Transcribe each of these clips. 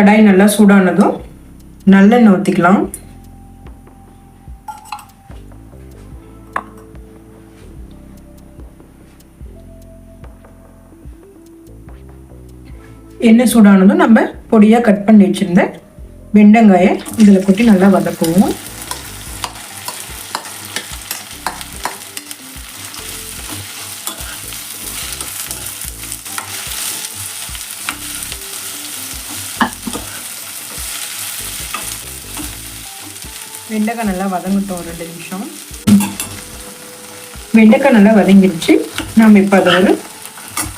கடாய் நல்லா சூடானதும் நல்லெண்ணெய் ஊற்றிக்கலாம். எண்ணெய் சூடானதும் நம்ம பொடியாக கட் பண்ணி வச்சுருந்த வெண்டங்காயை இதில் கொட்டி நல்லா வதக்குவோம். வெண்டைக்காய் நல்லா வதங்கட்டும் ஒரு 2 நிமிஷம். வெண்டைக்காய் நல்லா வதங்கிடுச்சு. நம்ம இப்போ அதை ஒரு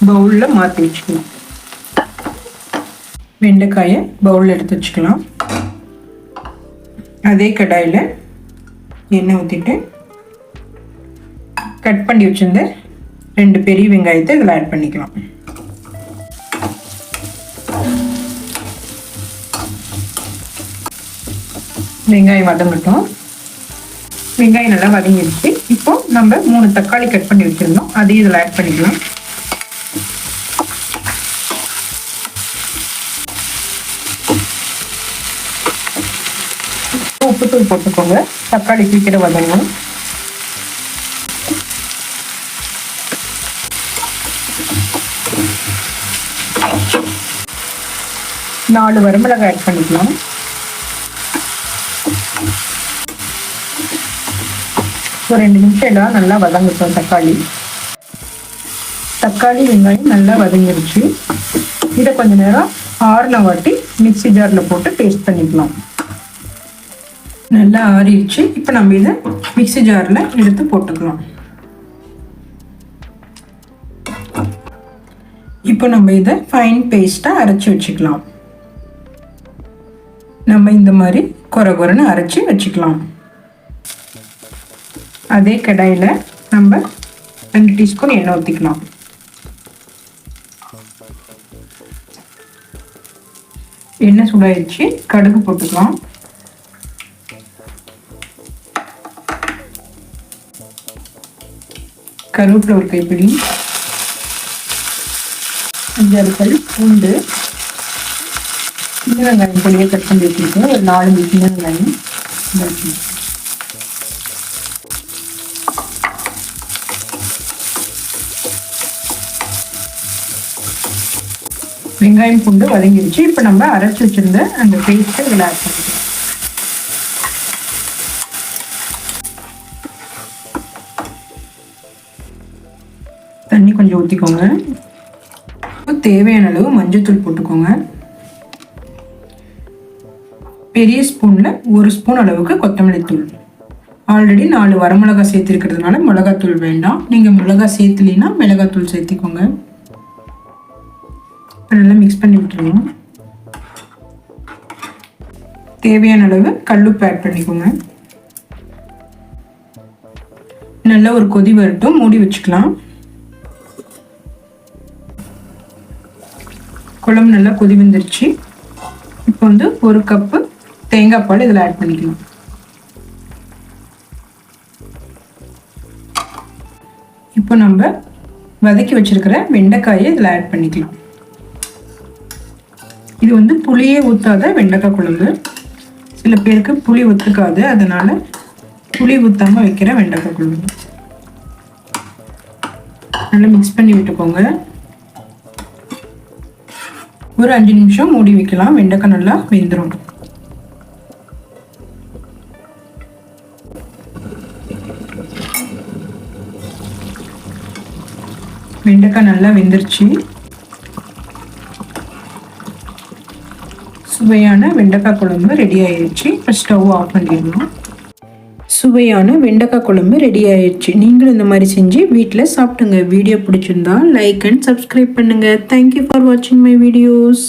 பவுலில் மாற்றி வச்சுக்கலாம். வெண்டைக்காயை பவுலில் எடுத்து வச்சுக்கலாம். அதே கடாயில் எண்ணெய் ஊற்றிட்டு கட் பண்ணி வச்சுருந்த 2 பெரிய வெங்காயத்தை இதில் ஆட் பண்ணிக்கலாம். வெங்காயம் வதங்கட்டும். வெங்காயம் நல்லா வதங்கிடுச்சு. இப்போ நம்ம 3 தக்காளி கட் பண்ணி வச்சுருந்தோம், அதையும் இதில் ஆட் பண்ணிக்கலாம். உப்புத்தூள் போட்டுக்கோங்க. தக்காளி சீக்கிரம் வதங்கணும். நாலு வரமிளகாய் ஆட் பண்ணிக்கலாம். ஒரு 2 நிமிஷம் எல்லாம் நல்லா வதங்கட்டும். தக்காளி வெங்காயம் நல்லா வதங்கிடுச்சு. இதை கொஞ்ச நேரம் ஆறின வாட்டி மிக்ஸி ஜாரில் போட்டு பேஸ்ட் பண்ணிக்கலாம். நல்லா ஆறிடுச்சு. இப்போ நம்ம இதை மிக்ஸி ஜாரில் எடுத்து போட்டுக்கலாம். இப்போ நம்ம இதை ஃபைன் பேஸ்ட்டாக அரைச்சி வச்சுக்கலாம். நம்ம இந்த மாதிரி கொரன்னு அரைச்சி வச்சுக்கலாம். அதே கடாயில் நம்ம 2 டீஸ்பூன் எண்ணெய் ஊற்றிக்கலாம். எண்ணெய் சூடாயிடுச்சு. கடுகு போட்டுக்கலாம். கருவேப்பிலை ஒரு கைப்பிடி, 5-6 பல் பூண்டு, சின்ன வெங்காயம் பொடியை கட் பண்ணி வச்சுருக்கோம். ஒரு 4 சின்ன வெங்காயம். வெங்காயம் பூண்டு வதங்கிடுச்சு. இப்போ நம்ம அரைச்சி வச்சிருந்த அந்த பேஸ்ட்டை இதில் ஆட் பண்ணிக்கலாம். தண்ணி கொஞ்சம் ஊற்றிக்கோங்க. தேவையான அளவு மஞ்சள்தூள் போட்டுக்கோங்க. பெரிய ஸ்பூனில் 1 ஸ்பூன் அளவுக்கு கொத்தமல்லி தூள். ஆல்ரெடி 4 வரமிளகாய் சேர்த்துருக்கிறதுனால மிளகாத்தூள் வேண்டாம். நீங்கள் மிளகாய் சேர்த்துலீன்னா மிளகாத்தூள் சேர்த்திக்கோங்க. நல்லா மிக்ஸ் பண்ணி விட்டுருங்க. தேவையான அளவு கல்லுப்பு ஆட் பண்ணிக்கோங்க. நல்லா ஒரு கொதி வரட்டும். மூடி வச்சுக்கலாம். குழம்பு நல்லா கொதி வந்துருச்சு. இப்போ 1 கப்பு தேங்காய் பால் இதில் ஆட் பண்ணிக்கலாம். இப்போ நம்ம வதக்கி வச்சிருக்கிற வெண்டைக்காயை இதில் ஆட் பண்ணிக்கலாம். இது புளியே ஊற்றாத வெண்டைக்காய் குழம்பு. சில பேருக்கு புளி ஒத்துக்காது, அதனால புளி ஊற்றாமல் வைக்கிற வெண்டைக்காய் குழம்பு. நல்லா மிக்ஸ் பண்ணி விட்டுக்கோங்க. ஒரு 5 நிமிஷம் மூடி வைக்கலாம். வெண்டைக்காய் நல்லா வெந்துடும். வெண்டைக்காய் நல்லா வெந்துருச்சு. சுவையான வெண்டைக்காய் குழம்பு ரெடி ஆயிடுச்சு. இப்போ ஸ்டவ் ஆஃப் பண்ணிடணும். சுவையான வெண்டைக்காய் குழம்பு ரெடி ஆயிடுச்சு. நீங்களும் இந்த மாதிரி செஞ்சு வீட்டில் சாப்பிட்டுங்க. வீடியோ பிடிச்சிருந்தா லைக் அண்ட் சப்ஸ்கிரைப் பண்ணுங்கள். தேங்க்யூ ஃபார் வாட்சிங் மை வீடியோஸ்.